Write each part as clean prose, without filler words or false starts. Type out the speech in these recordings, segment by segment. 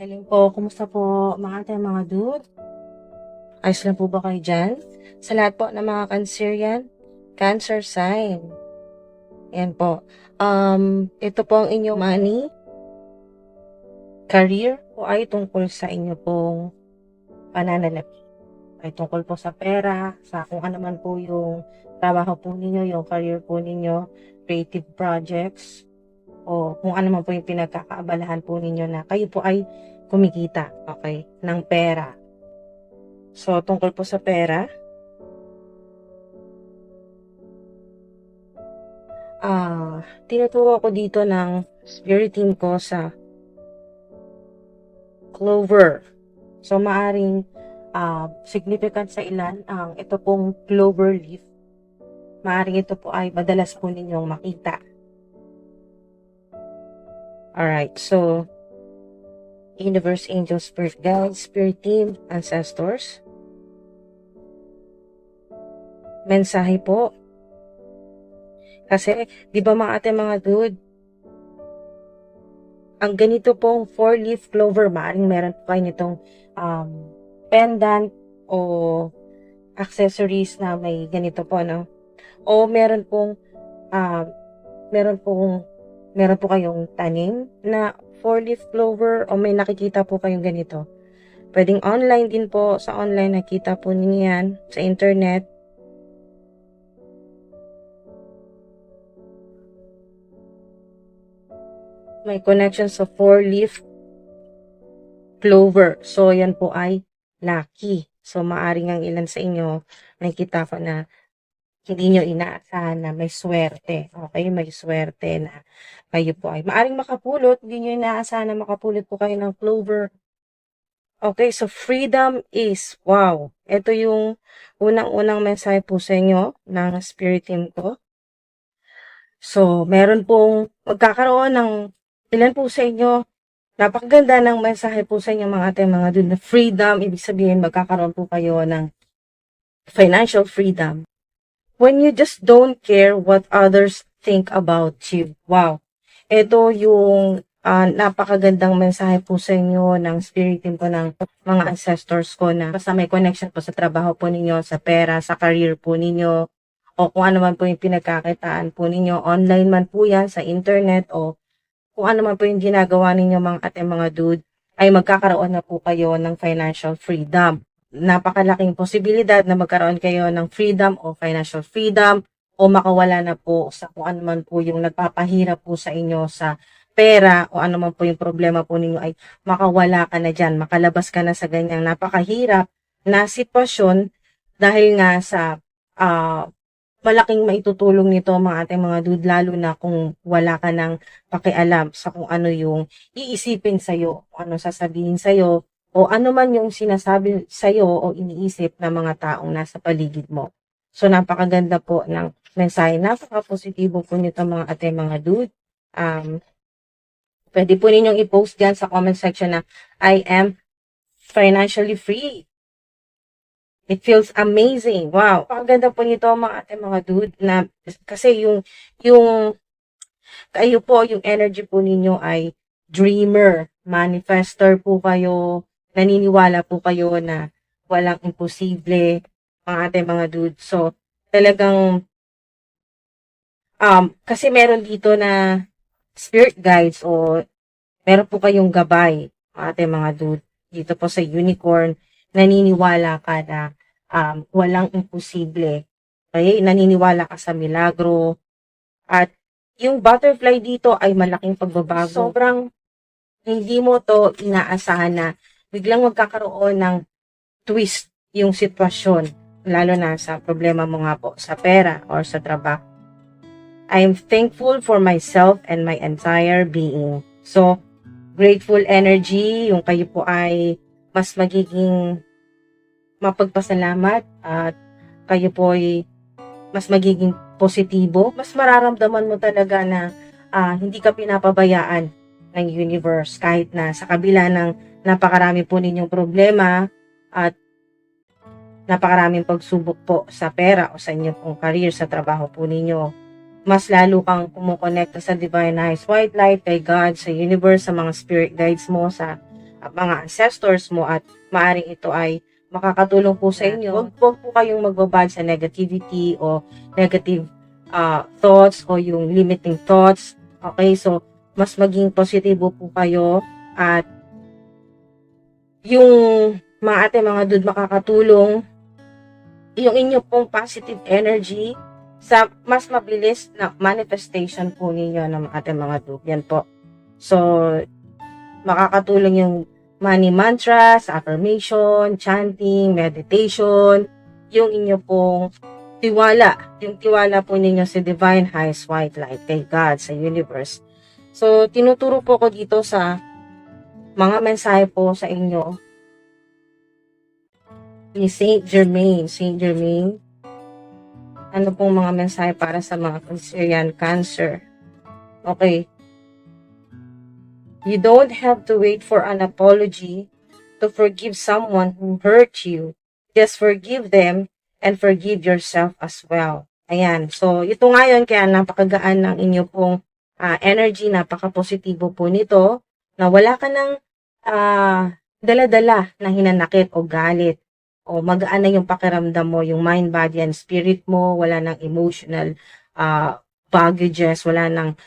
Hello po, kumusta po mga dude? Ayos lang po ba kayo dyan? Sa lahat po ng mga Cancerian, Cancer sign. Yan po. Ito po ang inyong money, career o ay tungkol sa inyo pong pananalapi. Ay tungkol po sa pera, sa kung ano man po yung trabaho po ninyo, yung career po ninyo, creative projects, o kung ano man po yung pinagkakaabalahan po ninyo na kayo po ay kumikita, okay, ng pera. So, tungkol po sa pera, tinuturo ko dito ng spirit team ko sa clover. So, maaring significant sa ilan ang ito pong clover leaf. Maaring ito po ay madalas po ninyong makita. Alright, so, Universe, Angels, Spirit Guides, Spirit Team, Ancestors. Mensahe po. Kasi, di ba mga dude, ang ganito pong 4-leaf clover, maaaring meron po kayo nitong pendant o accessories na may ganito po, no? O meron po kayong tanim na 4-leaf clover o may nakikita po kayong ganito. Pwedeng online din po, sa online nakita po ninyo yan, sa internet. May connection sa 4-leaf clover. So, yan po ay lucky. So, maaring ang ilan sa inyo, nakikita ko na hindi nyo inaasahan na may swerte. Okay? May swerte na kayo po ay maaring makapulot. Hindi nyo inaasahan na makapulot po kayo ng clover. Okay, so freedom is, wow. Ito yung unang-unang mensahe po sa inyo ng spirit team ko. So, meron pong magkakaroon ng ilan po sa inyo, napakaganda ng mensahe po sa inyo mga dun na freedom, ibig sabihin magkakaroon po kayo ng financial freedom. When you just don't care what others think about you. Wow. Ito yung napakagandang mensahe po sa inyo ng spirit team po ng mga ancestors ko na basta may connection po sa trabaho po ninyo, sa pera, sa career po ninyo, o kung ano man po yung pinagkakitaan po ninyo, online man po yan, sa internet, o kung ano man po yung ginagawa ninyo mga dude, ay magkakaroon na po kayo ng financial freedom. Napakalaking posibilidad na magkaroon kayo ng freedom o financial freedom o makawala na po sa kung ano man po yung nagpapahirap po sa inyo sa pera o ano man po yung problema po ninyo ay makawala ka na dyan, makalabas ka na sa ganyang napakahirap na sitwasyon dahil nga sa malaking maitutulong nito mga dude, lalo na kung wala ka ng pakialam sa kung ano yung iisipin sa'yo, ano sasabihin sa'yo, o ano man yung sinasabi sa'yo o iniisip ng mga taong nasa paligid mo. So, napakaganda po ng mensahe. Napaka-positibo po nito mga dude. Pwede po ninyong i-post dyan sa comment section na I am financially free. It feels amazing. Wow. Napakaganda po nito mga dude na kasi yung kayo po, yung energy po ninyo ay dreamer, manifester po kayo, naniniwala po kayo na walang imposible, mga dude. So, talagang, kasi meron dito na spirit guides o meron po kayong gabay, mga dude. Dito po sa unicorn, naniniwala ka na walang imposible. Okay? Naniniwala ka sa milagro. At yung butterfly dito ay malaking pagbabago. Sobrang hindi mo to inaasahan na biglang magkakaroon ng twist yung sitwasyon, lalo na sa problema mo nga po sa pera or sa trabaho. I am thankful for myself and my entire being. So, grateful energy, yung kayo po ay mas magiging mapagpasalamat at kayo po ay mas magiging positibo, mas mararamdaman mo talaga na hindi ka pinapabayaan ng universe kahit na sa kabila ng napakarami po ninyong problema at napakaraming pagsubok po sa pera o sa inyong pong career, sa trabaho po ninyo. Mas lalo kang kumukonekta sa Divine Highest White Light, kay God, sa universe, sa mga spirit guides mo, sa mga ancestors mo at maaring ito ay makakatulong po sa inyo. Huwag po kayong magbabad sa negativity o negative thoughts o yung limiting thoughts. Okay, so mas maging positibo po kayo at yung mga dude makakatulong yung inyo pong positive energy sa mas mabilis na manifestation po ninyo ng ating mga dude. Yan po. So, makakatulong yung money mantras, affirmation, chanting, meditation, yung inyo pong tiwala. Yung tiwala po ninyo sa divine highest white light, kay God, sa universe. So, tinuturo po ko dito sa mga mensahe po sa inyo ni Saint Germain. Saint Germain, ano pong mga mensahe para sa mga Cancerian Cancer? Okay. You don't have to wait for an apology to forgive someone who hurt you. Just forgive them and forgive yourself as well. Ayan. So, ito ngayon, kaya napakagaan ng inyo pong energy, napaka-positibo po nito, na wala ka ng dala-dala na hinanakit o galit, o magaan na yung pakiramdam mo, yung mind, body, and spirit mo, wala ng emotional baggages, wala nang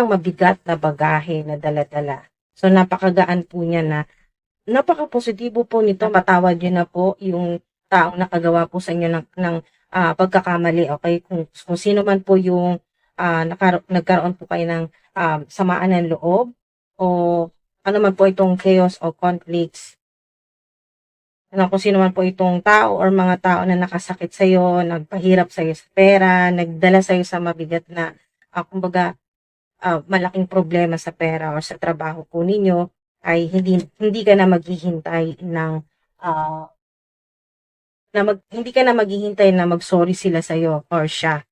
mabigat na bagahe na dala-dala. So, napakagaan po niya na, napaka-positibo po nito. Matawad niyo na po yung taong nakagawa po sa inyo ng pagkakamali. Okay? Kung sino man po yung nagkaroon po kayo ng samaan ng loob o ano man po itong chaos o conflicts, kung sino man po itong tao or mga tao na nakasakit sa iyo, nagpahirap sa iyo sa pera, nagdala sa iyo sa mabigat na kumbaga malaking problema sa pera o sa trabaho po ninyo, ay hindi ka na maghihintay ng hindi ka na maghihintay na mag-sorry sila sa iyo or siya.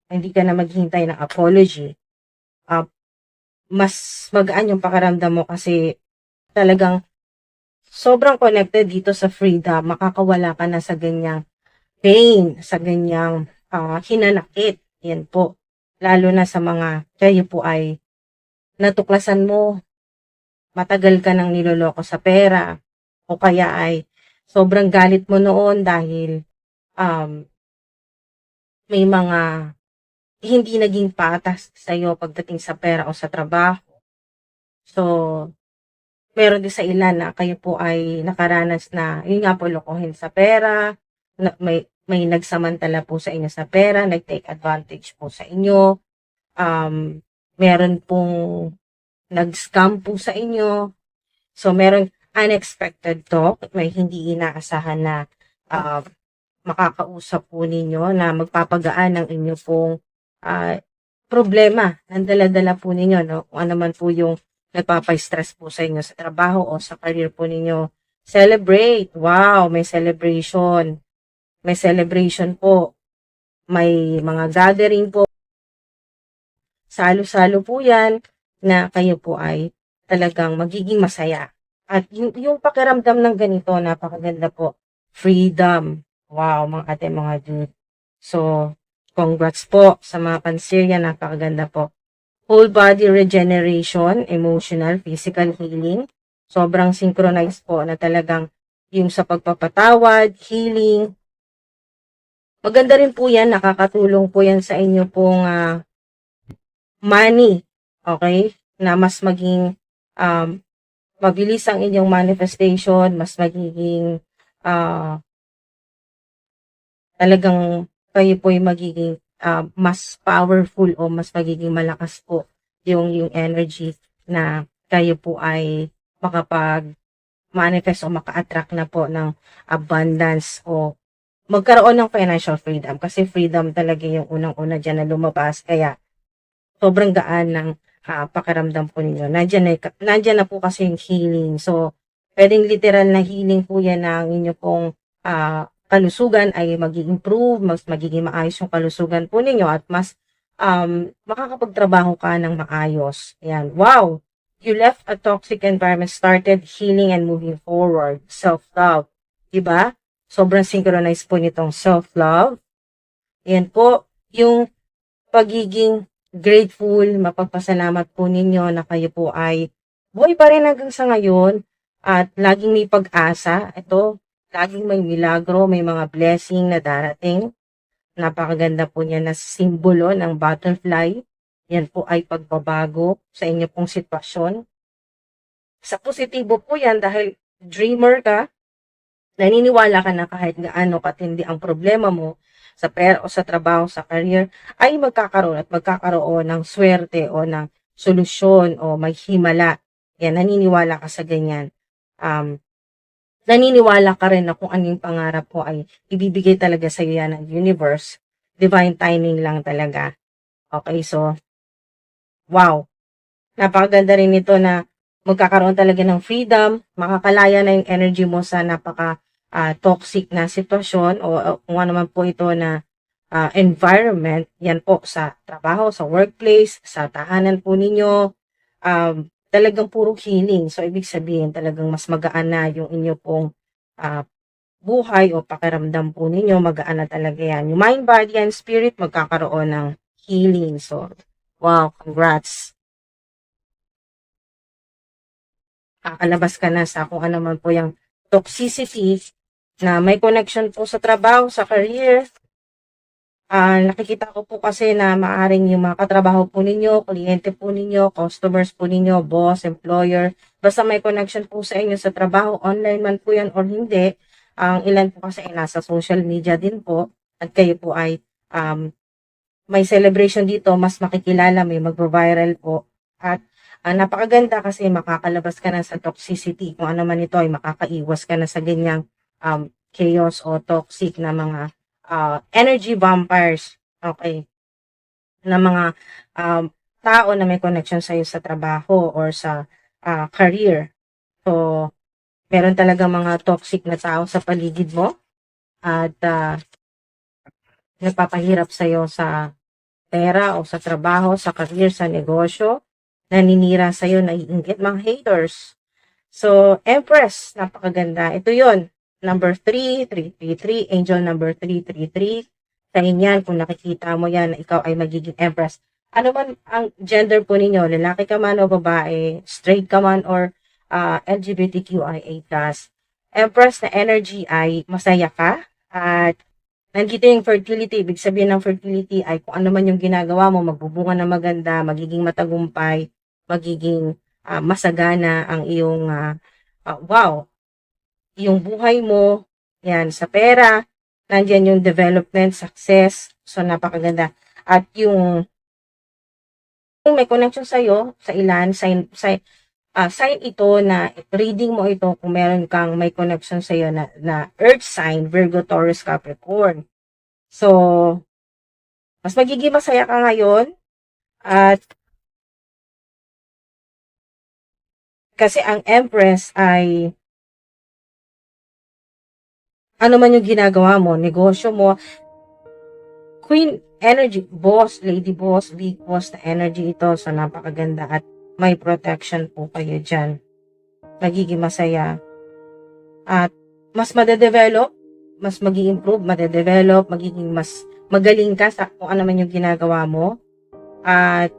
Hindi ka na maghihintay ng apology. Mas magaan yung pakiramdam mo kasi talagang sobrang connected dito sa freedom. Makakawala ka na sa ganyang pain, sa ganyang hinanakit. Yan po. Lalo na sa mga kayo po ay natuklasan mo, matagal ka nang niloloko sa pera, o kaya ay sobrang galit mo noon dahil may mga hindi naging patas sa iyo pagdating sa pera o sa trabaho. So, meron din sa ilan na kayo po ay nakaranas na, yun nga po, lokohin sa pera, may nagsamantala po sa inyo sa pera, nag-take advantage po sa inyo, meron pong nag-scam po sa inyo, so meron unexpected talk, may hindi inaasahan na makakausap po ninyo na magpapagaan ng inyo pong problema, ang dala-dala po ninyo, no? Kung ano man po yung nagpapa-stress po sa inyo sa trabaho o sa career po ninyo. Celebrate. Wow, may celebration. May celebration po. May mga gathering po. Salo-salo po yan na kayo po ay talagang magiging masaya. At yung pakiramdam ng ganito, napakaganda po. Freedom. Wow, mga ate, mga dude. So, congrats po sa mga Cancerian, napakaganda po. Whole body regeneration, emotional, physical healing. Sobrang synchronized po na talagang yung sa pagpapatawad, healing. Maganda rin po yan, nakakatulong po yan sa inyo pong money. Okay? Na mas maging mabilis ang inyong manifestation, mas magiging talagang kayo po ay magiging mas powerful o mas magiging malakas po yung energy na kayo po ay makapag-manifest o maka-attract na po ng abundance o magkaroon ng financial freedom. Kasi freedom talaga yung unang-una dyan na lumabas. Kaya sobrang gaan ng pakiramdam po ninyo. Nandyan na po kasi yung healing. So, pwedeng literal na healing po yan ng inyo pong kalusugan ay mag-i-improve, mas magiging maayos yung kalusugan po ninyo at mas makakapagtrabaho ka ng maayos. Ayan. Wow! You left a toxic environment, started healing and moving forward. Self-love. Diba? Sobrang synchronized po nitong self-love. Ayan po, yung pagiging grateful, mapagpasalamat po ninyo na kayo po ay buhay pa rin hanggang sa ngayon. At laging may pag-asa. Ito, laging may milagro, may mga blessing na darating. Napakaganda po niya na simbolo ng butterfly. Yan po ay pagbabago sa inyo pong sitwasyon. Sa positibo po yan dahil dreamer ka, naniniwala ka na kahit gaano katindi ang problema mo sa pera o sa trabaho, sa career, ay magkakaroon ng swerte o ng solusyon o may himala. Yan, naniniwala ka sa ganyan. Naniniwala ka rin na kung anong pangarap mo ay ibibigay talaga sa iyo yan ng universe. Divine timing lang talaga. Okay, so, wow. Napakaganda rin ito na magkakaroon talaga ng freedom, makakalaya na yung energy mo sa toxic na sitwasyon o kung ano man po ito na environment, yan po sa trabaho, sa workplace, sa tahanan po ninyo, talagang puro healing. So, ibig sabihin talagang mas magaan na yung inyo pong buhay o pakiramdam po ninyo, magaan na talaga yan. Yung mind, body, and spirit, magkakaroon ng healing. So, wow, congrats. Kakalabas ka na sa kung ano man po yung toxicity na may connection po sa trabaho, sa career. Nakikita ko po kasi na maaring yung mga katrabaho po ninyo, kliyente po ninyo, customers po ninyo, boss, employer, basta may connection po sa inyo sa trabaho, online man po yan or hindi, ang ilan po kasi ay nasa social media din po, at kayo po ay may celebration dito, mas makikilala, may mag-viral po, at napakaganda kasi makakalabas ka na sa toxicity, kung ano man ito ay makakaiwas ka na sa ganyang chaos o toxic na mga energy vampires, okay, na mga tao na may connection sa'yo sa trabaho or sa career. So, meron talaga mga toxic na tao sa paligid mo at nagpapahirap sa'yo sa pera o sa trabaho, sa career, sa negosyo, naninira sa'yo, naiinggit, mga haters. So, Empress, napakaganda. Ito yon number 333, angel number 333. Sa inyan, kung nakikita mo yan, ikaw ay magiging Empress. Ano man ang gender po ninyo, lalaki ka man o babae, straight ka man or LGBTQIA+. Empress na energy ay masaya ka at nandito yung fertility. Ibig sabihin ng fertility ay kung ano man yung ginagawa mo, magbubunga na maganda, magiging matagumpay, magiging masagana ang iyong yung buhay mo, yan, sa pera, nandiyan yung development, success, so napakaganda. At yung may connection sa'yo, sa ilan, sign ito na reading mo ito kung meron kang may connection sa'yo na earth sign, Virgo, Taurus, Capricorn. So, mas magiging masaya ka ngayon at kasi ang Empress ay ano man yung ginagawa mo, negosyo mo, Queen energy, boss, lady boss, big boss na energy ito. So, napakaganda at may protection po kayo dyan. Magiging masaya. At mas madedevelop, mas mag-i-improve, madedevelop, magiging mas magaling ka sa kung ano man yung ginagawa mo. At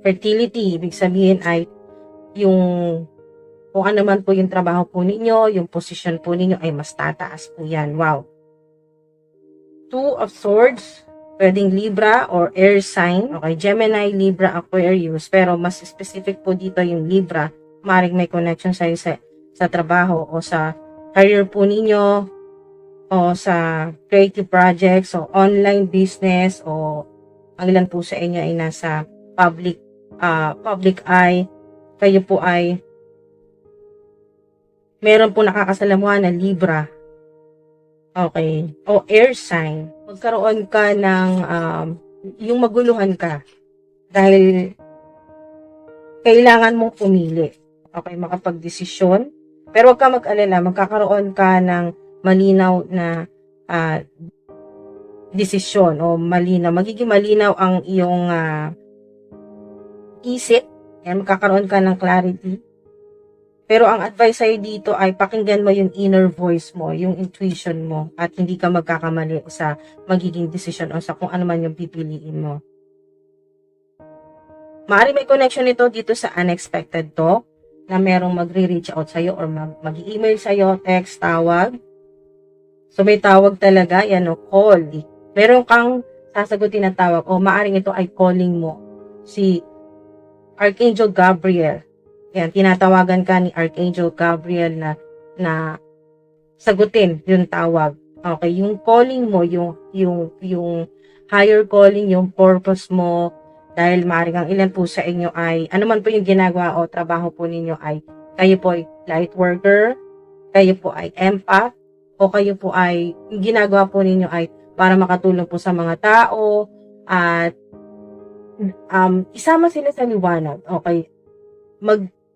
fertility, ibig sabihin ay yung kung ano man po yung trabaho po ninyo, yung position po ninyo ay mas tataas po yan. Wow. Two of Swords, pwedeng Libra or air sign. Okay, Gemini, Libra, Aquarius. Pero mas specific po dito yung Libra. Maring may connection sa'yo sa trabaho o sa career po ninyo o sa creative projects o online business o ang ilan po sa inyo ay nasa public eye. Kayo po ay meron po nakakasalamuhan na Libra. Okay. O air sign. Magkaroon ka ng yung maguluhan ka. Dahil kailangan mong pumili. Okay, makapag-desisyon. Pero huwag ka mag-alala, magkakaroon ka ng malinaw na desisyon o malinaw. Magiging malinaw ang iyong isip. Yan, magkakaroon ka ng clarity. Pero ang advice sa'yo dito ay pakinggan mo yung inner voice mo, yung intuition mo, at hindi ka magkakamali sa magiging decision o sa kung ano man yung pipiliin mo. Maaaring may connection ito dito sa unexpected talk na merong magre-reach out sa'yo or mag-email sa'yo, text, tawag. So, may tawag talaga, yan o, call. Meron kang sasagutin na tawag o maaaring ito ay calling mo si Archangel Gabriel. Yan, tinatawagan ka ni Archangel Gabriel na sagutin yung tawag. Okay, yung calling mo, yung higher calling, yung purpose mo, dahil maaaring ang ilan po sa inyo ay, ano man po yung ginagawa o trabaho po ninyo ay, kayo po ay light worker, kayo po ay empath, o kayo po ay, yung ginagawa po ninyo ay para makatulong po sa mga tao, at isama sila sa liwanag. Okay,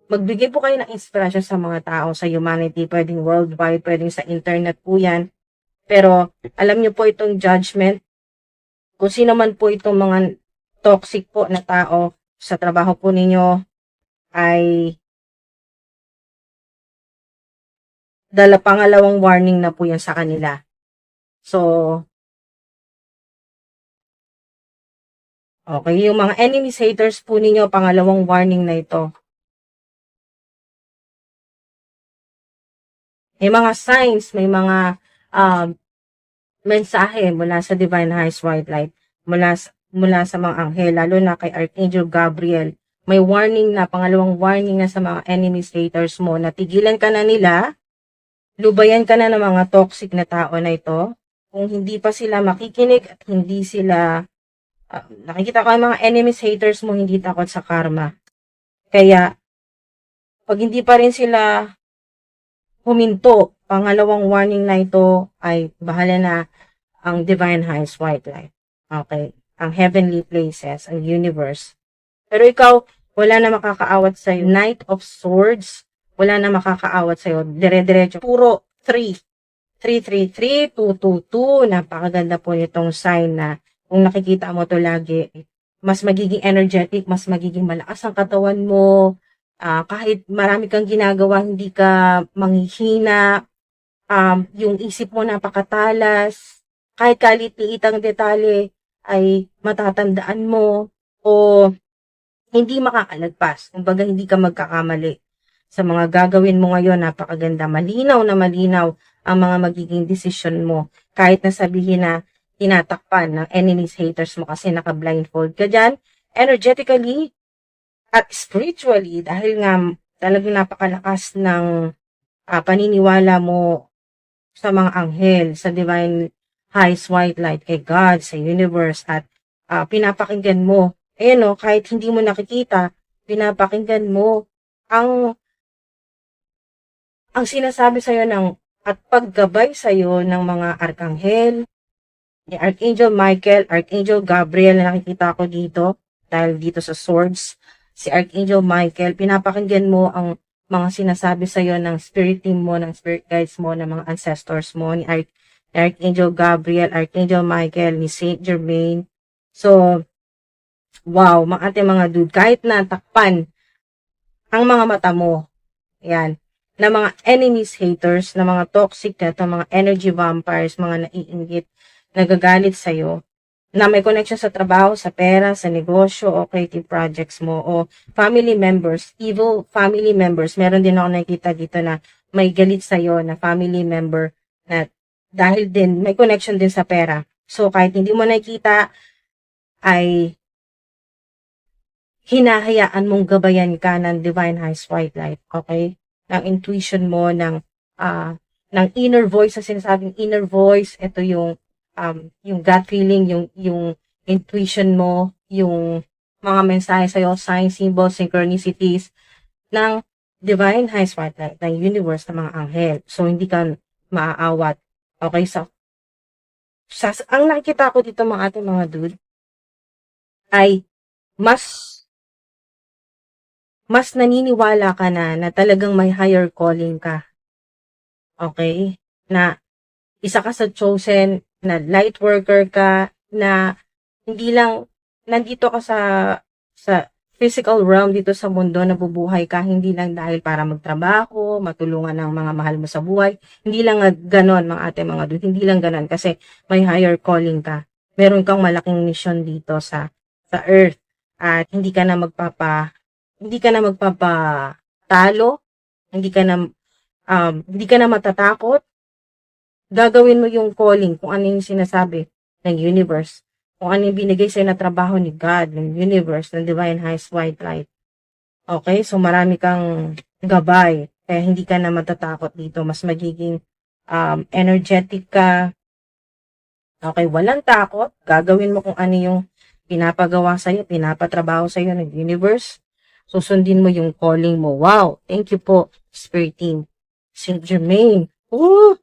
magbigay po kayo ng inspirasyon sa mga tao, sa humanity, pwedeng worldwide, pwedeng sa internet po yan. Pero, alam niyo po itong judgment, kung sino man po itong mga toxic po na tao sa trabaho po ninyo, ay pangalawang warning na po yan sa kanila. So, okay, yung mga enemies, haters po ninyo, pangalawang warning na ito. May mga signs, may mga mensahe mula sa Divine Highest White Light, mula sa mga anghel, lalo na kay Archangel Gabriel. May warning na, pangalawang warning na sa mga enemies, haters mo, na tigilan ka na nila, lubayan ka na ng mga toxic na tao na ito. Kung hindi pa sila makikinig at hindi sila, nakikita ko ang mga enemies, haters mo, hindi takot sa karma. Kaya, pag hindi pa rin sila huminto, pangalawang warning na ito ay bahala na ang Divine Highest White Light. Okay? Ang heavenly places, ang universe. Pero ikaw, wala na makakaawat sa'yo. Knight of Swords, wala na makakaawat sa'yo. Dire-diretso. Puro 3. 333, 222. Napakaganda po nitong sign na kung nakikita mo to lagi, mas magiging energetic, mas magiging malakas ang katawan mo. Kahit marami kang ginagawa, hindi ka manghihina. Yung isip mo napakatalas. Kahit kalit-liitang detalye ay matatandaan mo o hindi makakalagpas. Kumbaga, hindi ka magkakamali. Sa mga gagawin mo ngayon, napakaganda. Malinaw na malinaw ang mga magiging desisyon mo. Kahit na sabihin na tinatakpan ng enemies, haters mo kasi naka-blindfold ka dyan, energetically at spiritually, dahil nga talagang napakalakas ng paniniwala mo sa mga anghel, sa Divine Highest White Light, kay God, sa universe, at pinapakinggan mo. Kahit hindi mo nakikita, pinapakinggan mo ang sinasabi sa'yo at paggabay sa'yo ng mga arkanghel, ni Archangel Michael, Archangel Gabriel na nakikita ko dito, dahil dito sa swords, si Archangel Michael, pinapakinggan mo ang mga sinasabi sa'yo ng spirit team mo, ng spirit guides mo, ng mga ancestors mo, ni Archangel Gabriel, Archangel Michael, ni Saint Germain. So, wow, mga dude, kahit na takpan ang mga mata mo, yan, na mga enemies, haters, na mga toxic na mga energy vampires, mga naiinggit, nagagalit sa'yo, na may connection sa trabaho, sa pera, sa negosyo, o creative projects mo, o family members, evil family members. Meron din ako nakikita dito na may galit sa'yo na family member na dahil din, may connection din sa pera. So, kahit hindi mo nakikita, ay hinahayaan mong gabayan ka ng Divine Highest White Light, okay? Ng intuition mo, ng inner voice, sa sinasabing inner voice, ito yung gut feeling, yung intuition mo, yung mga mensahe sa'yo, signs, symbols, synchronicities, ng Divine Highest White Light, ng universe, ng mga anghel. So, hindi ka maaawat. Okay, so, ang nakikita ko dito mga ating mga dude, ay mas naniniwala ka na talagang may higher calling ka. Okay? Na isa ka sa chosen, na light worker ka, na hindi lang nandito ka sa physical realm dito sa mundo, nabubuhay ka, hindi lang dahil para magtrabaho, matulungan ng mga mahal mo sa buhay. Hindi lang ganon mga ate, mga dude. Hindi lang ganon kasi may higher calling ka. Meron kang malaking mission dito sa earth. at hindi ka na magpapatalo, hindi ka na matatakot. Gagawin mo yung calling, kung ano yung sinasabi ng universe, kung ano yung binigay sa'yo na trabaho ni God, ng universe, ng divine highest white light. Okay? So, marami kang gabay. Kaya hindi ka na matatakot dito. Mas magiging energetic ka. Okay? Walang takot. Gagawin mo kung ano yung pinapagawa sa'yo, pinapatrabaho sa'yo ng universe. Susundin mo yung calling mo. Wow! Thank you po, Spirit Team. Saint Germain. Woo!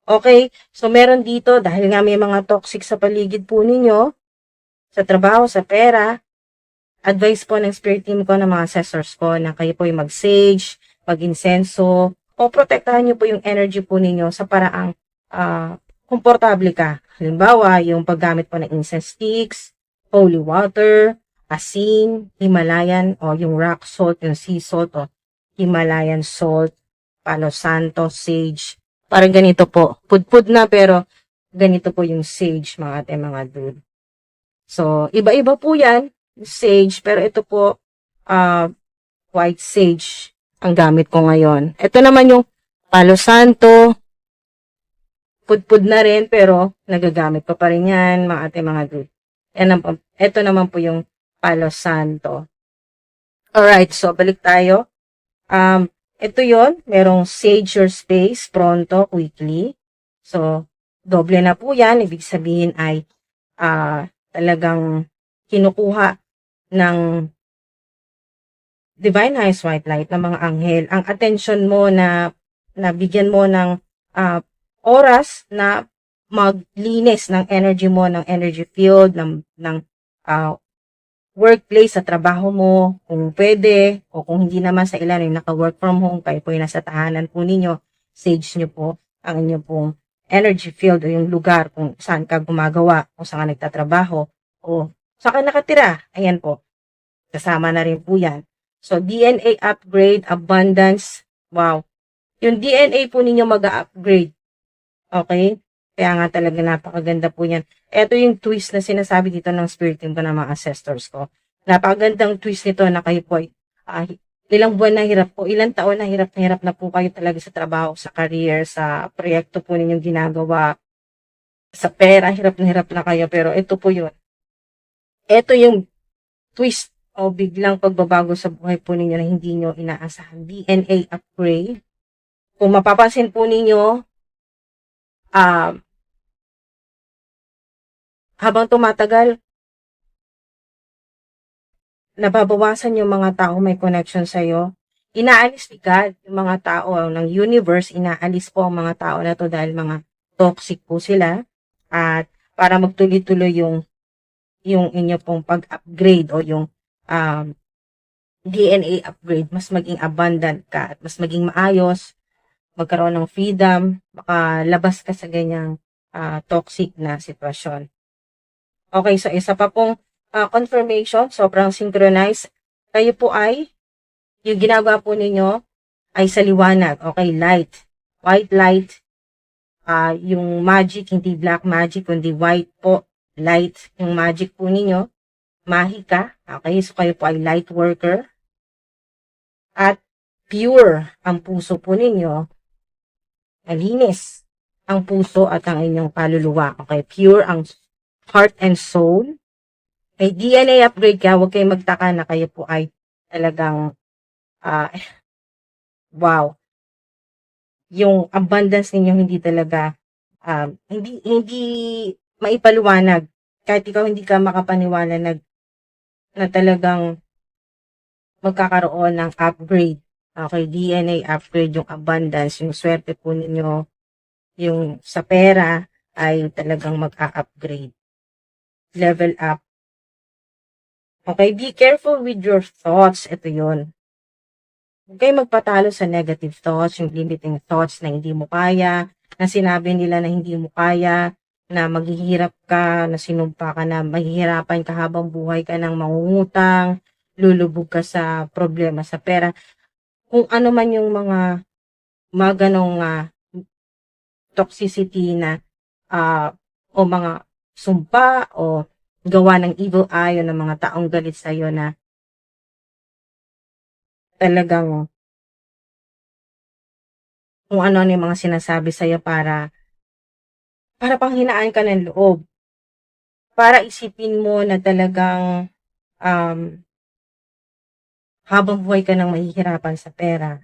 Okay? So, meron dito, dahil nga may mga toxic sa paligid po ninyo, sa trabaho, sa pera, advice po ng spirit team ko, ng mga ancestors ko, na kayo po yung mag-sage, mag-insenso, o protektahan nyo po yung energy po ninyo sa paraang komportable ka. Halimbawa, yung paggamit po ng incense sticks, holy water, asin, Himalayan, o yung rock salt, yung sea salt, o Himalayan salt, Palo Santo, sage. Parang ganito po. Pudpud na, pero ganito po yung sage, mga ate, mga dude. So, iba-iba po yan, sage, pero ito po, white sage ang gamit ko ngayon. Ito naman yung Palo Santo, pudpud na rin, pero nagagamit ko pa rin yan, mga ate, mga dude. Ito naman po yung Palo Santo. Alright, so balik tayo. Ito yon, merong sage your space, pronto, quickly. So, doble na po yan. Ibig sabihin ay talagang kinukuha ng divine highest white light ng mga anghel ang attention mo, na bigyan mo ng oras na maglinis ng energy mo, ng energy field, ng workplace, sa trabaho mo, kung pwede, o kung hindi naman sa ilan yung naka-work from home, kayo po yung nasa tahanan po ninyo, sage nyo po ang inyo pong energy field o yung lugar kung saan ka gumagawa, kung saan ka nagtatrabaho, o saan ka nakatira. Ayan po. Kasama na rin po yan. So, DNA upgrade, abundance. Wow. Yung DNA po ninyo mag-upgrade. Okay? Kaya nga talaga napakaganda po yan. Ito yung twist na sinasabi dito ng spirit team ko, ng mga ancestors ko. Napakagandang twist nito na kayo po ay ilang buwan na hirap po, ilang taon na hirap na po kayo talaga sa trabaho, sa career, sa proyekto po ninyong ginagawa, sa pera, hirap na kayo, pero ito po yun. Ito yung twist o biglang pagbabago sa buhay po ninyo na hindi nyo inaasahan. DNA upgrade. Kung mapapansin po ninyo, habang tumatagal, nababawasan yung mga tao may connection sa'yo. Inaalis ni God yung mga tao ng universe, inaalis po ang mga tao na to dahil mga toxic po sila. At para magtuloy-tuloy yung inyo pong pag-upgrade o yung DNA upgrade, mas maging abundant ka at mas maging maayos, magkaroon ng freedom, makalabas ka sa ganyang toxic na sitwasyon. Okay, so isa pa pong confirmation, sobrang synchronized. Kayo po ay, yung ginagawa po ninyo ay sa liwanag, okay, light, white light, yung magic, hindi black magic, kundi white po, light, yung magic po ninyo, mahika, okay, so kayo po ay light worker, at pure ang puso po ninyo, malinis ang puso at ang inyong kaluluwa, okay, pure ang heart and soul. May DNA upgrade ka, huwag kayong magtaka na kayo po ay talagang wow. Yung abundance ninyo hindi talaga hindi maipaliwanag. Kahit ikaw hindi ka makapaniwala na talagang magkakaroon ng upgrade. Okay, DNA upgrade, yung abundance, yung swerte po ninyo, yung sa pera ay talagang mag-upgrade. Level up. Okay, be careful with your thoughts. Ito yun. Huwag kayo magpatalo sa negative thoughts, yung limiting thoughts na hindi mo kaya, na sinabi nila na hindi mo kaya, na maghihirap ka, na sinumpa ka na mahihirapan ka habang buhay ka ng mangungutang, lulubog ka sa problema sa pera. Kung ano man yung mga ganong toxicity na o mga sumpa o gawa ng evil eye o ng mga taong galit sa'yo na talagang kung ano-ano yung mga sinasabi sa'yo para panghinaan ka ng loob. Para isipin mo na talagang um, habang buhay ka nang mahihirapan sa pera.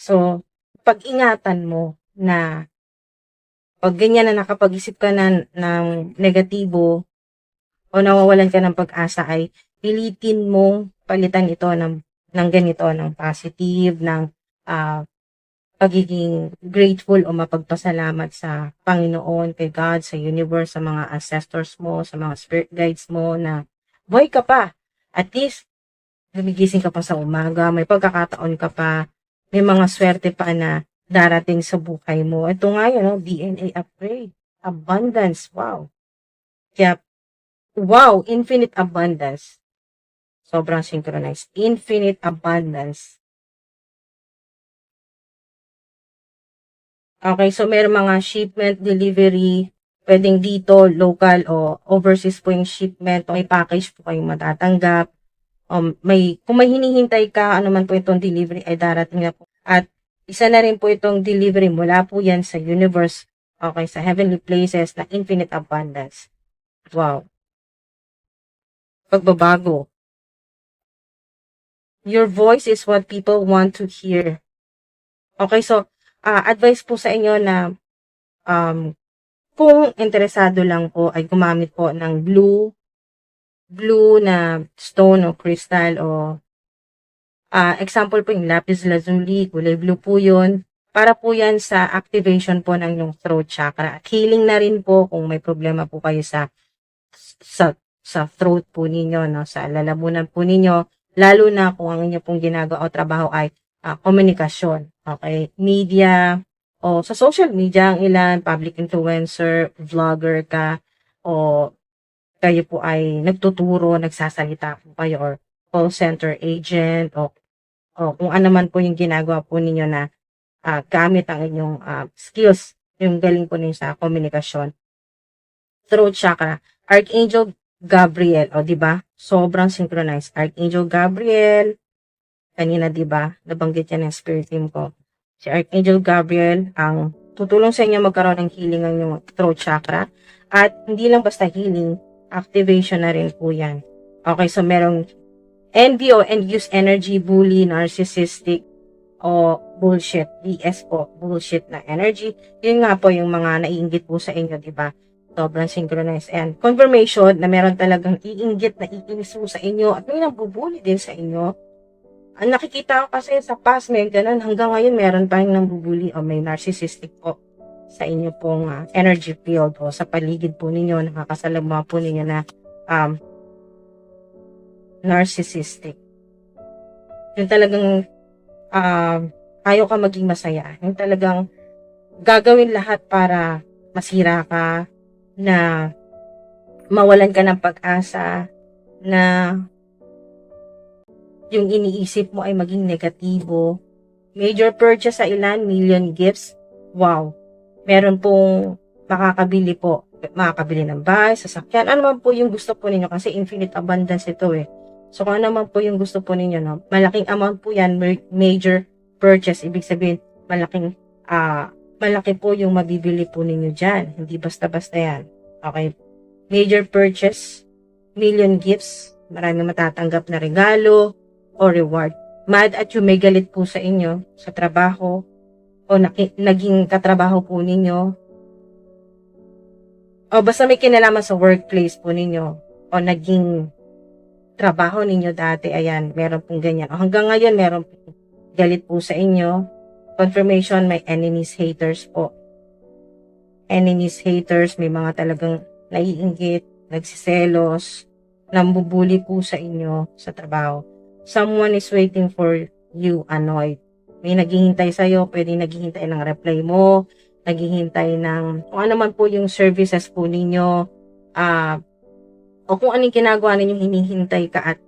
So, pag-ingatan mo na pag ganyan na nakapag-isip ka ng negatibo o nawawalan ka ng pag-asa ay pilitin mong palitan ito ng ganito, ng positive, ng ah, pagiging grateful o mapagpasalamat sa Panginoon, kay God, sa universe, sa mga ancestors mo, sa mga spirit guides mo na buhay ka pa. At least, gumigising ka pa sa umaga, may pagkakataon ka pa, may mga swerte pa na darating sa buhay mo. Ito nga yun, no? DNA upgrade. Abundance. Wow. Kaya, wow, infinite abundance. Sobrang synchronized. Infinite abundance. Okay, so meron mga shipment, delivery, pwedeng dito, local o overseas po yung shipment. May package po kayong matatanggap. Kung may hinihintay ka, ano man po itong delivery ay darating na po. At isa na rin po itong delivery mula po yan sa universe, okay, sa heavenly places na infinite abundance. Wow. Pagbabago. Your voice is what people want to hear. Okay, so advice po sa inyo na kung interesado lang po ay gumamit po ng blue na stone o crystal o example po yung lapis lazuli, kulay blue po yun. Para po yan sa activation po ng yung throat chakra. At healing na rin po kung may problema po kayo sa throat po ninyo, no? Sa lalamunan po ninyo. Lalo na kung ang inyo pong ginagawa o trabaho ay komunikasyon. Okay? Media, o sa social media, ang ilan, public influencer, vlogger ka, o kayo po ay nagtuturo, nagsasalita po kayo, or call center agent, o kung ano man po yung ginagawa po ninyo na gamit ang inyong skills, yung galing po ninyo sa komunikasyon. Throat chakra, Archangel Gabriel, o di ba? Sobrang synchronized. Archangel Gabriel, kanina di ba? Nabanggit yan ng spirit team ko. Si Archangel Gabriel ang tutulong sa inyo magkaroon ng healing ng inyong throat chakra. At hindi lang basta healing, activation na rin po yan. Okay, so merong envy o induced energy, bully, narcissistic, o bullshit. BS po, bullshit na energy. Yun nga po yung mga naiinggit po sa inyo, di ba? Sobrang synchronized. And confirmation na meron talagang iinggit na iinis po sa inyo at may nambubuli din sa inyo. Ang nakikita ko kasi sa past may ganun, hanggang ngayon meron pa rin nambubuli o may narcissistic po sa inyo pong energy field o sa paligid po ninyo, nakakasalama po ninyo na narcissistic. Yung talagang ayaw ka maging masaya. Yung talagang gagawin lahat para masira ka, na mawalan ka ng pag-asa, na yung iniisip mo ay maging negatibo. Major purchase sa ilan, million gifts. Wow. Meron pong makakabili po. Makakabili ng bahay, sasakyan. Ano man po yung gusto po ninyo kasi infinite abundance ito eh. So kung ano man po yung gusto po ninyo, no? Malaking amount po yan, major purchase. Ibig sabihin, malaki po yung mabibili po ninyo dyan. Hindi basta-basta yan. Okay. Major purchase, million gifts, maraming matatanggap na regalo, o reward. Mad at yung may galit po sa inyo sa trabaho o naging katrabaho po ninyo o basta may kinalaman sa workplace po ninyo o naging trabaho ninyo dati, ayan, meron pong ganyan. O hanggang ngayon, meron pong galit po sa inyo. Confirmation, may enemies, haters po. Enemies, haters, may mga talagang naiinggit, nagsiselos, nambubuli po sa inyo sa trabaho. Someone is waiting for you, annoyed. May naghihintay sa'yo, pwedeng naghihintay ng reply mo, naghihintay ng kung ano man po yung services po ninyo, o kung anong ginagawa ninyong hinihintay ka at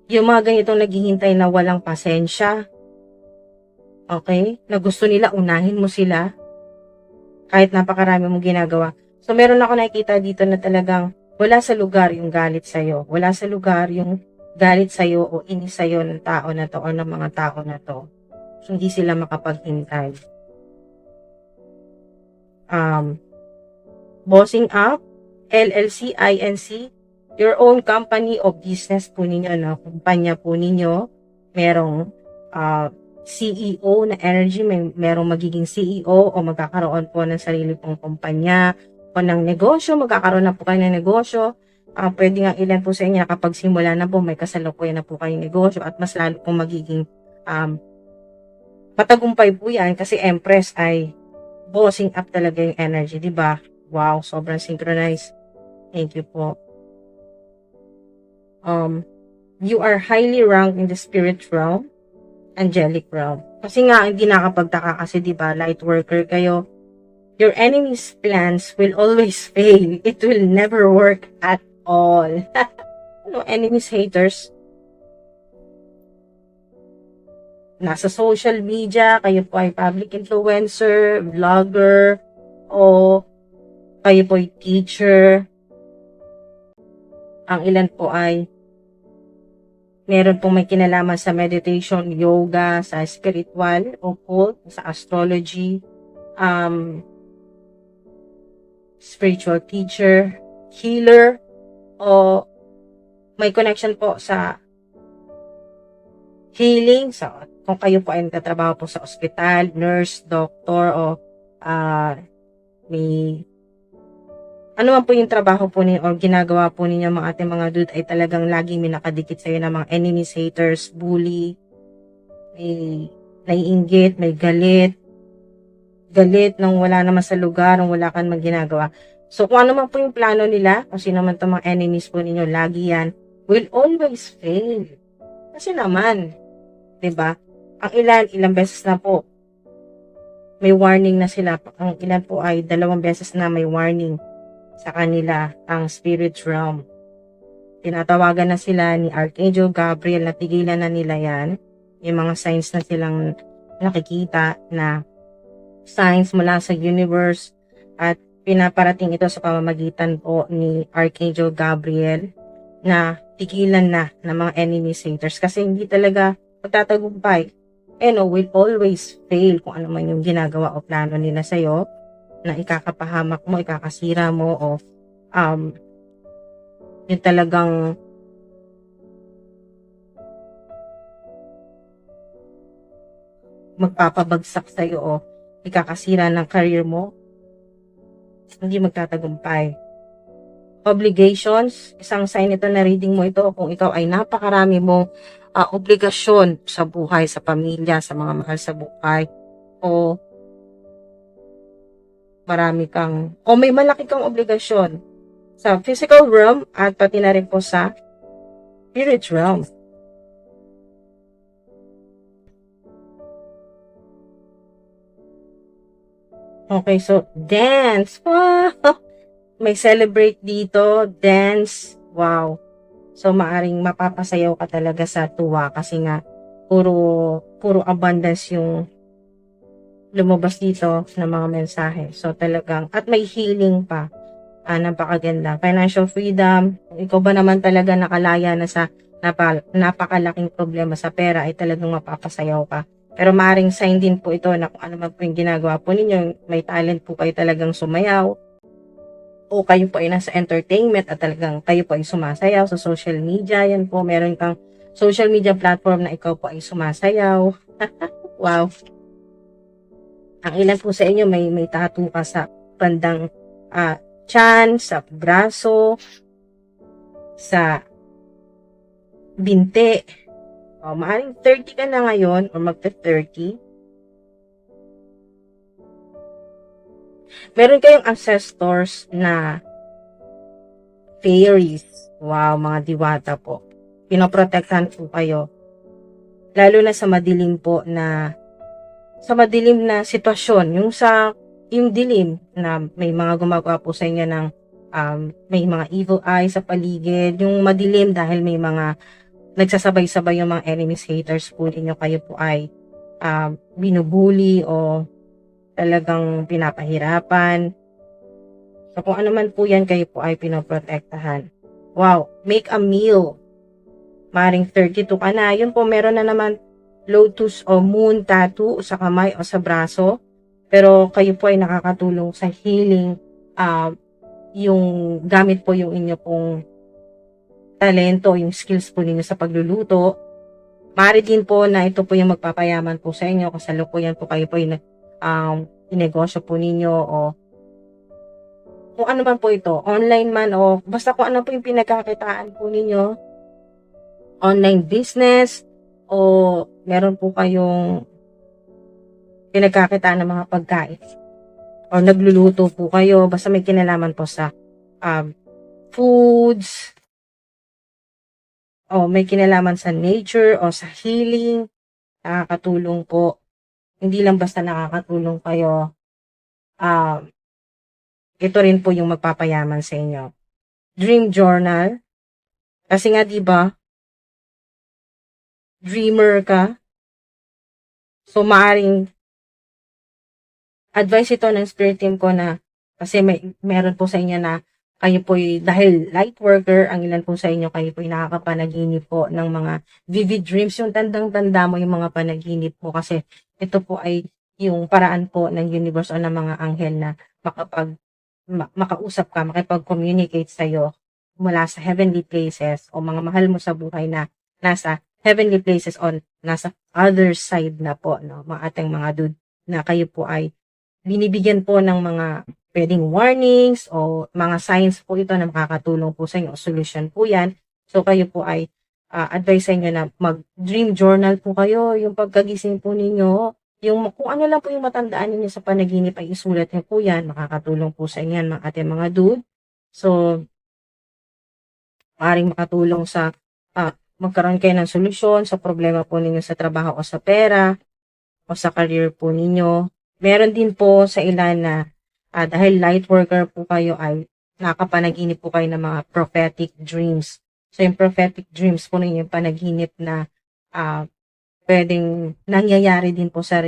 yung mga ganitong naghihintay na walang pasensya, okay, na gusto nila unahin mo sila, kahit napakarami mong ginagawa. So, meron ako nakikita dito na talagang wala sa lugar yung galit sa'yo. Wala sa lugar yung galit sa'yo o inis sa'yo ng tao na to o ng mga tao na to. So, hindi sila makapaghintay. Bossing up, LLC, INC, your own company o business po ninyo, no? Kumpanya po ninyo, merong CEO na energy, merong magiging CEO o magkakaroon po ng sarili pong kumpanya o ng negosyo, magkakaroon na po kayo ng negosyo. Pwede nga ilan po sa inyo kapag simula na po, may kasalukuyan na po kayong negosyo at mas lalo pong magiging patagumpay po yan kasi Empress ay bossing up talaga yung energy, di ba? Wow, sobrang synchronized. Thank you po. You are highly ranked in the spirit realm, angelic realm. Kasi nga, hindi nakapagtaka kasi, di ba, light worker kayo. Your enemy's plans will always fail. It will never work at all. No, enemies, haters. Nasa social media, kayo po ay public influencer, vlogger, o kayo po ay teacher. Ang ilan po ay meron pong may kinalaman sa meditation, yoga, sa spiritual, occult, sa astrology, spiritual teacher, healer, o may connection po sa healing, sa kung kayo po ay nagtatrabaho po sa ospital, nurse, doctor, o may ano man po yung trabaho po ninyo o ginagawa po ninyo mga ating mga dude ay talagang laging may nakadikit sa'yo ng mga enemies, haters, bully, may naiinggit, may galit nang wala naman sa lugar, nang wala kang ginagawa. So, kung ano man po yung plano nila, kung sino man itong mga enemies po ninyo, lagi yan, will always fail. Kasi naman, diba? Ang ilang beses na po, may warning na sila. Ang ilan po ay 2 beses na may warning sa kanila ang spirit realm. Tinatawagan na sila ni Archangel Gabriel na tigilan na nila yan. Yung mga signs na silang nakikita na signs mula sa universe at pinaparating ito sa pamamagitan po ni Archangel Gabriel na tigilan na ng mga enemies, haters kasi hindi talaga magtatagumpay. Will always fail kung ano man yung ginagawa o plano nila sa'yo na ikakapahamak mo, ikakasira mo o yung talagang magpapabagsak sa'yo o ikakasira ng career mo, hindi magtatagumpay. Obligations, isang sign ito na reading mo ito kung ikaw ay napakarami mong obligasyon sa buhay, sa pamilya, sa mga mahal sa buhay, o may malaki kang obligasyon sa physical realm at pati na rin po sa spirit realm. Okay, so dance. Wow! May celebrate dito, dance. Wow. So maaring mapapasayaw ka talaga sa tuwa kasi nga puro abundance yung lumabas dito ng mga mensahe. So talagang, at may healing pa. Napakaganda. Financial freedom. Ikaw ba naman talaga nakalaya na sa napakalaking problema sa pera ay talagang mapapasayaw ka. Pero maaaring sign din po ito na kung ano man po yung ginagawa po ninyo, may talent po kayo talagang sumayaw. O kayo po ay nasa entertainment at talagang kayo po ay sumasayaw sa social media. Yan po, meron kang social media platform na ikaw po ay sumasayaw. Wow. Ang ilan po sa inyo may tattoo ka sa bandang tiyan, sa braso, sa binte. Maaring 30 ka na ngayon o magta-30. Meron kayong ancestors na fairies. Wow, mga diwata po. Pinoprotektahan po kayo. Lalo na sa madilim na sitwasyon. Yung dilim na may mga gumagawa po sa inyo ng may mga evil eye sa paligid. Yung madilim dahil may mga nagsasabay-sabay yung mga enemies, haters po ninyo. Kayo po ay binubuli o talagang pinapahirapan. So, kung ano man po yan, kayo po ay pinoprotektahan. Wow, make a meal. Maring 32 ka na. Yun po, meron na naman lotus o moon tattoo sa kamay o sa braso. Pero kayo po ay nakakatulong sa healing. Yung gamit po yung inyo pong talento, yung skills po ninyo sa pagluluto. Maaari din po na ito po yung magpapayaman po sa inyo. Kasalukuyan po kayo po yung inegosyo po ninyo o kung ano man po ito, online man o basta kung ano po yung pinagkakitaan po ninyo, online business o meron po kayong pinagkakitaan ng mga pagkain o nagluluto po kayo, basta may kinalaman po sa foods o may kinalaman sa nature o sa healing, nakakatulong po. Hindi lang basta nakakatulong kayo, ito rin po yung magpapayaman sa inyo. Dream journal. Kasi nga 'di ba, dreamer ka. So maaring advice ito ng spirit team ko na kasi meron po sa inyo na kayo po dahil light worker, ang ilan po sa inyo kayo po nakakapanaginip po ng mga vivid dreams, yung tandang-tanda mo yung mga panaginip mo kasi ito po ay yung paraan po ng universe o ng mga anghel na makausap ka, makipag-communicate sa'yo mula sa heavenly places o mga mahal mo sa buhay na nasa heavenly places o nasa other side na po, no? Mga ating mga dude na kayo po ay binibigyan po ng mga pwedeng warnings o mga signs po ito na makakatulong po sa inyo o solution po yan. So kayo po ay advise sa inyo na mag-dream journal po kayo, yung pagkagising po ninyo, yung kung ano lang po yung matandaan niyo sa panaginip ay isulat niyo po yan. Makakatulong po sa inyo yan mga ating mga dude. So, maaaring makatulong sa magkaroon kayo ng solusyon sa problema po ninyo sa trabaho o sa pera o sa career po ninyo. Meron din po sa ilan na dahil light worker po kayo ay nakapanaginip po kayo ng mga prophetic dreams. So, yung prophetic dreams po ninyo yung panaginip na pwedeng nangyayari din po sa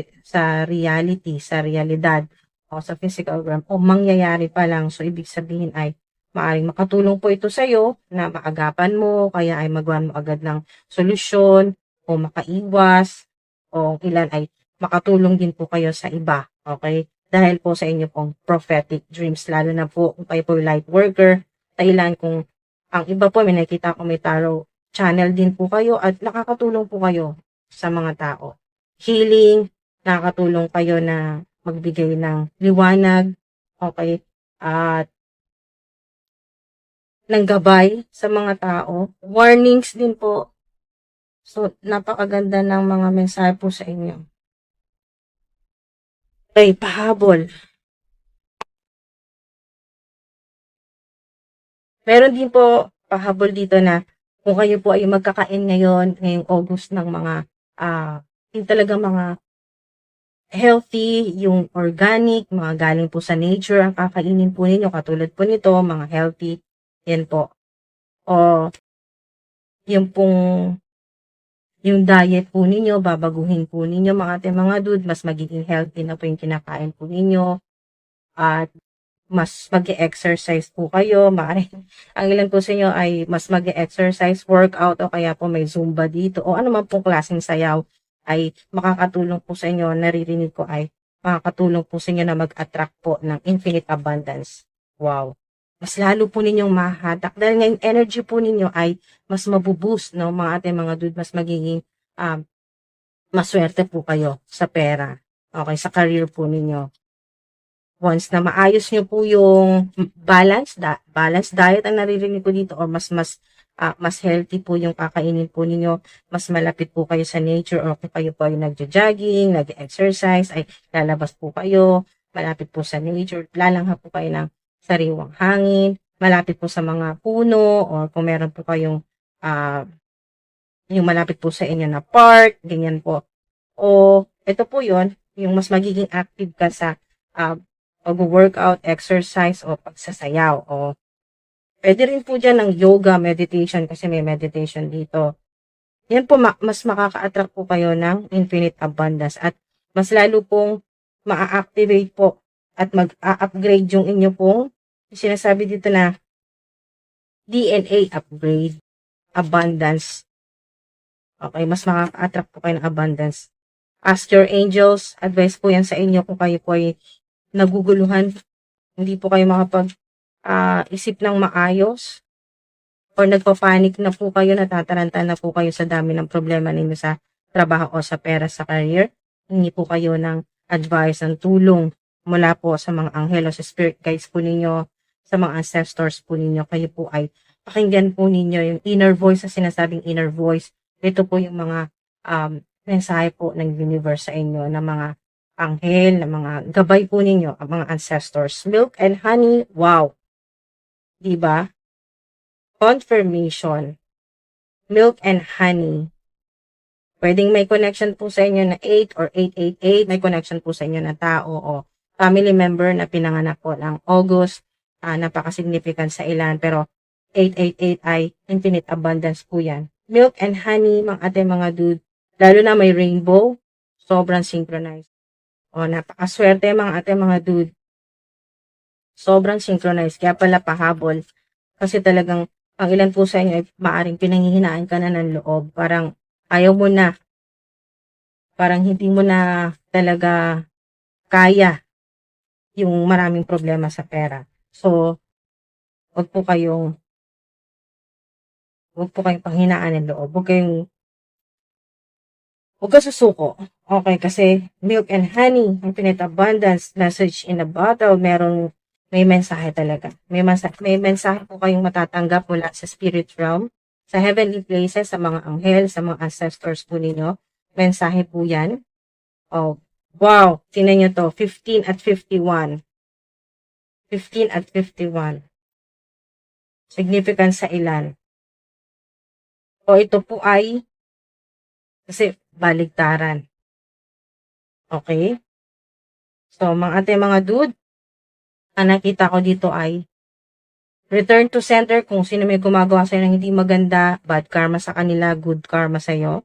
reality, sa realidad o sa physical realm o mangyayari pa lang. So, ibig sabihin ay maaring makatulong po ito sa iyo na maagapan mo, kaya ay magawan mo agad ng solusyon o makaiwas o ilan ay makatulong din po kayo sa iba. Okay? Dahil po sa inyo pong prophetic dreams, lalo na po kung kayo po light worker, dahilan kung ang iba po, may nakita ko may tarot channel din po kayo at nakakatulong po kayo sa mga tao. Healing, nakakatulong kayo na magbigay ng liwanag, okay, at ng gabay sa mga tao. Warnings din po. So, napakaganda ng mga mensahe po sa inyo. Okay, pahabol. Meron din po pahabol dito na kung kayo po ay magkakain ngayong August ng mga yung talagang mga healthy, yung organic, mga galing po sa nature ang kakainin po ninyo, katulad po nito, mga healthy, yan po. O yung pong yung diet po ninyo, babaguhin po ninyo mga dude, mas magiging healthy na po yung kinakain po ninyo at mas mag-exercise po kayo. Ang ilan po sa inyo ay mas mag-exercise, workout o kaya po may Zumba dito o ano man pong klaseng sayaw ay makakatulong po sa inyo. Naririnig ko ay makakatulong po sa inyo na mag-attract po ng infinite abundance. Wow. Mas lalo po ninyong mahatak dahil ngayong energy po ninyo ay mas mabuboost, no, mga ating mga dude, mas magiging maswerte po kayo sa pera. Okay, sa career po ninyo. Once na maayos nyo po yung balance diet ang naririnig ko dito or mas healthy po yung kakainin po ninyo, mas malapit po kayo sa nature or kung kayo po ay nagja-jogging, nag-exercise, ay lalabas po kayo, malapit po sa nature, lalangha po kayo ng sariwang hangin, malapit po sa mga puno or kung meron po kayong yung malapit po sa inyo na park, ganyan po. O ito po yon yung mas magiging active ka sa pag-workout, exercise, o pagsasayaw. O pwede rin po dyan ng yoga, meditation, kasi may meditation dito. Yan po, mas makaka-attract po kayo ng infinite abundance at mas lalo pong ma-activate po at mag-upgrade yung inyo pong Sinasabi dito na DNA upgrade, abundance. Okay, mas makaka-attract po kayo ng abundance. Ask your angels, advice po yan sa inyo kung kayo po ay naguguluhan, hindi po kayo isip ng maayos, or nagpapanik na po kayo, natataranta na po kayo sa dami ng problema ninyo sa trabaho o sa pera, sa career. Hindi po kayo ng advice, ng tulong mula po sa mga anghel o sa spirit guides po ninyo, sa mga ancestors po ninyo. Kayo po ay pakinggan po ninyo yung inner voice, sa sinasabing inner voice. Ito po yung mga mensahe po ng universe sa inyo, ng mga anghel, ng mga gabay po ninyo, ang mga ancestors. Milk and honey, wow! Diba? Confirmation. Milk and honey. Pwedeng may connection po sa inyo na 8 or 888. May connection po sa inyo na tao o family member na pinanganak po ng August. Napaka-significant sa ilan. Pero 888 ay infinite abundance po yan. Milk and honey, mga dude. Lalo na may rainbow. Sobrang synchronized. Napakaswerte mga dude. Sobrang synchronized. Kaya pala pahabol. Kasi talagang ang ilan po sa inyo ay maaring pinanghihinaan ka na ng loob. Parang ayaw mo na. Parang hindi mo na talaga kaya yung maraming problema sa pera. So, huwag po kayong panghinaan ng loob. Huwag ka susuko. Okay, kasi milk and honey, infinite abundance, message in a bottle, may mensahe talaga. May mensahe po kayong matatanggap mula sa spirit realm, sa heavenly places, sa mga anghel, sa mga ancestors po ninyo. Mensahe po yan. Oh, wow! Tingnan nyo to. 15 at 51. 15 at 51. Significant sa ilan. Ito po ay kasi baligtaran. Okay? So, mga dude, ang nakita ko dito ay return to center. Kung sino may gumagawa sa'yo ng hindi maganda, bad karma sa kanila, good karma sa'yo.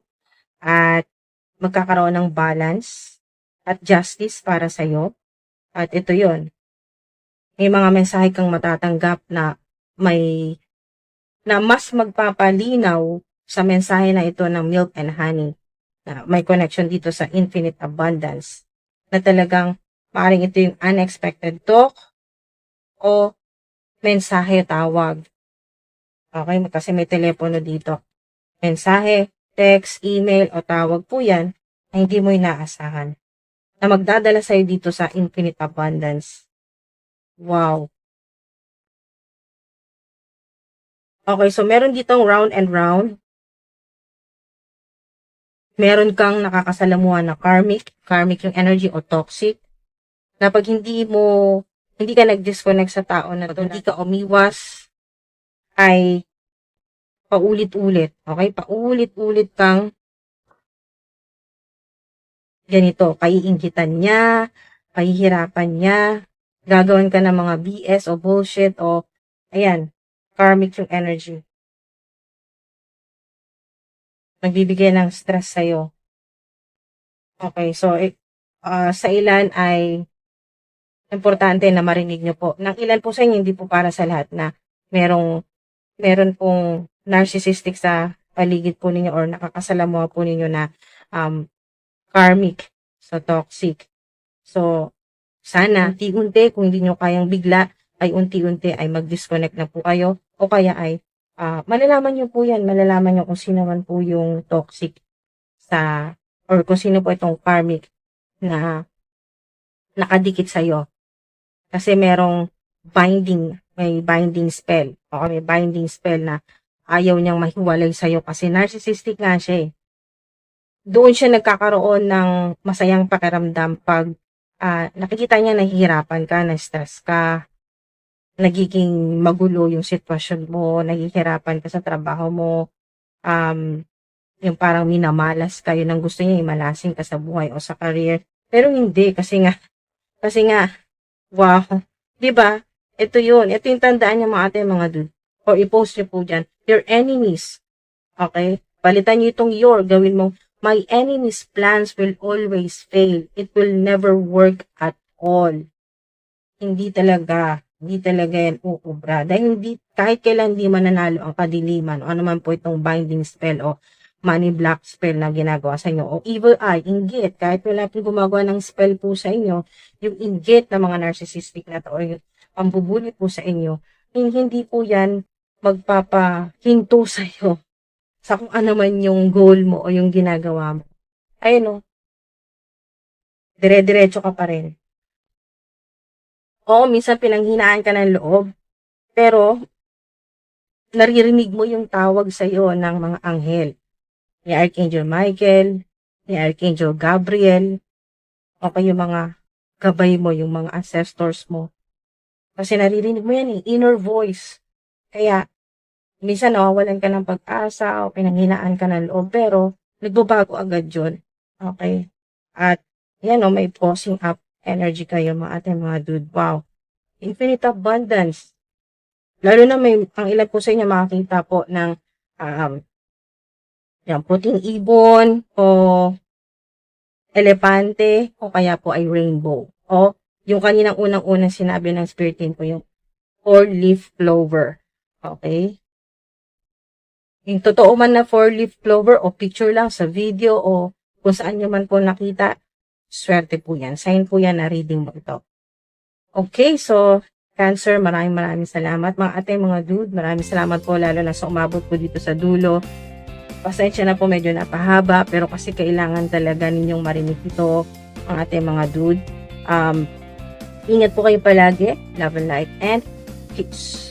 At magkakaroon ng balance at justice para sa'yo. At ito yon. May mga mensahe kang matatanggap na mas magpapalinaw sa mensahe na ito ng milk and honey. Na may connection dito sa infinite abundance. Na talagang maaaring ito yung unexpected talk o mensahe, tawag. Okay, kasi may telepono dito. Mensahe, text, email o tawag po yan na hindi mo inaasahan. Na magdadala sa'yo dito sa infinite abundance. Wow. Okay, so meron ditong round and round. Meron kang nakakasalamuhan na karmic yung energy o toxic. Na pag hindi ka nag-disconnect sa tao na to, hindi ka umiwas, ay paulit-ulit. Okay? Paulit-ulit kang ganito. Paiinggitan niya, pahihirapan niya, gagawin ka ng mga BS o bullshit o ayan, karmic yung energy. Nagbibigay ng stress sa'yo. Okay, so sa ilan ay importante na marinig nyo po. Nang ilan po sa inyo, hindi po para sa lahat na meron pong narcissistic sa paligid po ninyo or nakakasalamuha po ninyo na karmic, so toxic. So, sana, unti-unti, kung hindi nyo kayang bigla, ay unti-unti ay mag-disconnect na po kayo o kaya ay malalaman nyo po yan, malalaman nyo kung sino man po yung toxic or kung sino po itong karmic na nakadikit sa'yo. Kasi may binding spell. O may binding spell na ayaw niyang mahiwalay sa'yo kasi narcissistic nga siya eh. Doon siya nagkakaroon ng masayang pakiramdam pag nakikita niya nahihirapan ka, na-stress ka, nagiging magulo yung sitwasyon mo, nahihirapan ka sa trabaho mo, yung parang minamalas ka, yun ang gusto niya, imalasing ka sa buhay o sa career. Pero hindi, kasi nga, wow, diba? Ito yung tandaan niya mga dude. O i-post niyo po dyan, your enemies, okay? Palitan niyo itong gawin mong, my enemy's plans will always fail. It will never work at all. Hindi talaga. Hindi talaga yan uubra. Dahil hindi, kahit kailan hindi mananalo ang kadiliman o ano man po itong binding spell o money block spell na ginagawa sa inyo o evil eye, inggit, kahit wala pong gumagawa ng spell po sa inyo, yung inggit na mga narcissistic na to o yung pambubuli po sa inyo, hindi po yan magpapahinto sa iyo sa kung ano man yung goal mo o yung ginagawa mo. Ayun o, dire-diretso ka pa rin. Oo, minsan pinanghinaan ka ng loob, pero naririnig mo yung tawag sa iyo ng mga anghel. Ni Archangel Michael, ni Archangel Gabriel, o yung mga gabay mo, yung mga ancestors mo. Kasi naririnig mo yan inner voice. Kaya, minsan nawawalan ka ng pag-asa o pinanghinaan ka ng loob, pero nagbabago agad yun. Okay? At, yan may posing up energy kayo mga ating mga dude. Wow. Infinite abundance. Lalo na ang ilan po sa inyo makakita po ng yan, puting ibon o elepante o kaya po ay rainbow. O yung kaninang unang-unang sinabi ng spirit team ko, yung 4-leaf clover. Okay? Yung totoo man na 4-leaf clover o picture lang sa video o kung saan nyo man po nakita, swerte po yan. Sign po yan na reading mo ito. Okay, so Cancer, maraming salamat. Mga ating mga dude, maraming salamat po lalo na sa umabot po dito sa dulo. Pasensya na po, medyo napahaba, pero kasi kailangan talaga ninyong marinig ito, ang ating mga dude. Ingat po kayo palagi. Love and light and peace.